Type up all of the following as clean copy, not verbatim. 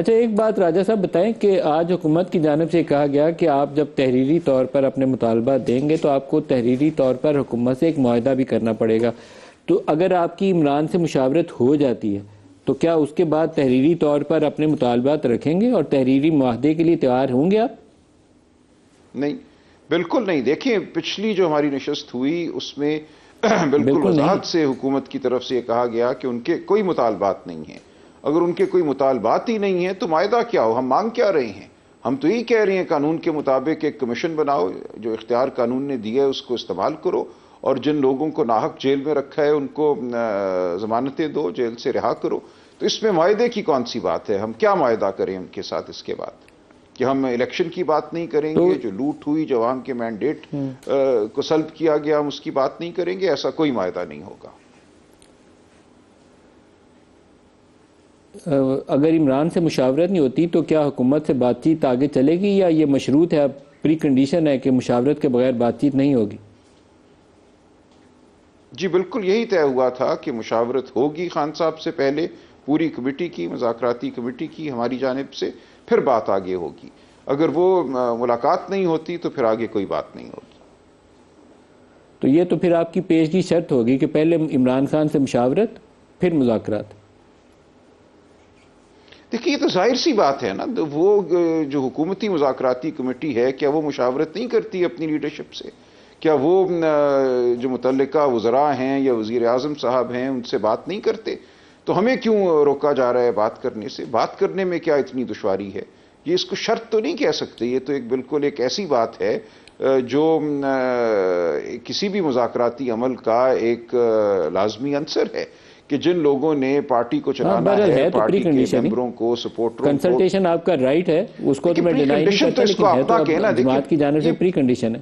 اچھا، ایک بات راجہ صاحب بتائیں کہ آج حکومت کی جانب سے کہا گیا کہ آپ جب تحریری طور پر اپنے مطالبات دیں گے تو آپ کو تحریری طور پر حکومت سے ایک معاہدہ بھی کرنا پڑے گا. تو اگر آپ کی عمران سے مشاورت ہو جاتی ہے تو کیا اس کے بعد تحریری طور پر اپنے مطالبات رکھیں گے اور تحریری معاہدے کے لیے تیار ہوں گے آپ؟ نہیں، بالکل نہیں. دیکھیں، پچھلی جو ہماری نشست ہوئی اس میں بالکل وضاحت سے حکومت کی طرف سے یہ کہا گیا کہ ان کے کوئی مطالبات نہیں ہیں. اگر ان کے کوئی مطالبات ہی نہیں ہیں تو معاہدہ کیا ہو؟ ہم مانگ کیا رہے ہیں؟ ہم تو یہی کہہ رہے ہیں قانون کے مطابق ایک کمیشن بناؤ، جو اختیار قانون نے دیا ہے اس کو استعمال کرو، اور جن لوگوں کو ناحق جیل میں رکھا ہے ان کو ضمانتیں دو، جیل سے رہا کرو. تو اس میں معاہدے کی کون سی بات ہے؟ ہم کیا معاہدہ کریں ان کے ساتھ اس کے بعد؟ کہ ہم الیکشن کی بات نہیں کریں گے، جو لوٹ ہوئی، جو عوام کے مینڈیٹ کو سلب کیا گیا، ہم اس کی بات نہیں کریں گے؟ ایسا کوئی معاہدہ نہیں ہوگا. اگر عمران سے مشاورت نہیں ہوتی تو کیا حکومت سے بات چیت آگے چلے گی، یا یہ مشروط ہے، پری کنڈیشن ہے کہ مشاورت کے بغیر بات چیت نہیں ہوگی؟ جی بالکل یہی طے ہوا تھا کہ مشاورت ہوگی خان صاحب سے پہلے، پوری کمیٹی کی، مذاکراتی کمیٹی کی ہماری جانب سے، پھر بات آگے ہوگی. اگر وہ ملاقات نہیں ہوتی تو پھر آگے کوئی بات نہیں ہوگی. تو یہ تو پھر آپ کی پیشگی شرط ہوگی کہ پہلے عمران خان سے مشاورت پھر مذاکرات. دیکھیے، یہ تو ظاہر سی بات ہے نا. وہ جو حکومتی مذاکراتی کمیٹی ہے، کیا وہ مشاورت نہیں کرتی اپنی لیڈرشپ سے؟ کیا وہ جو متعلقہ وزراء ہیں یا وزیر اعظم صاحب ہیں ان سے بات نہیں کرتے؟ تو ہمیں کیوں روکا جا رہا ہے بات کرنے سے؟ بات کرنے میں کیا اتنی دشواری ہے؟ یہ اس کو شرط تو نہیں کہہ سکتے. یہ تو بالکل ایک ایسی بات ہے جو کسی بھی مذاکراتی عمل کا ایک لازمی عنصر ہے کہ جن لوگوں نے پارٹی کو چلانا ہے، پارٹی کے ممبروں کو، سپورٹروں کو. کنسلٹیشن آپ کا رائٹ ہے، اس کو تو میں ڈینائی نہیں کرتا، لیکن ہے تو اب جماعت کی جانب سے پری کنڈیشن ہے.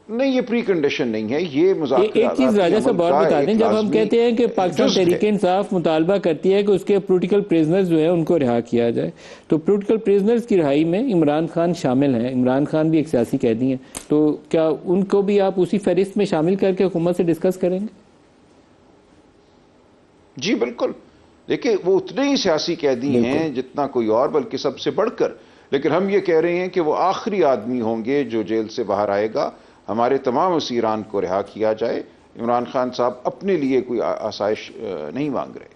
نہیں، یہ پری کنڈیشن نہیں ہے، یہ مذاکراتی ایک چیز راجہ صاحب اور بتا دیں، جب ہم کہتے ہیں کہ پاکستان تحریک انصاف مطالبہ کرتی ہے کہ اس کے پولیٹیکل پریزنرز جو ہیں ان کو رہا کیا جائے، تو پولیٹیکل پریزنرز کی رہائی میں عمران خان شامل ہیں. عمران خان بھی ایک سیاسی قیدی ہیں، تو کیا ان کو بھی آپ اسی فہرست میں شامل کر کے حکومت سے ڈسکس کریں گے؟ جی بالکل. دیکھیں، وہ اتنے ہی سیاسی قیدی ہیں جتنا کوئی اور، بلکہ سب سے بڑھ کر. لیکن ہم یہ کہہ رہے ہیں کہ وہ آخری آدمی ہوں گے جو جیل سے باہر آئے گا. ہمارے تمام اسیران کو رہا کیا جائے. عمران خان صاحب اپنے لیے کوئی آسائش نہیں مانگ رہے.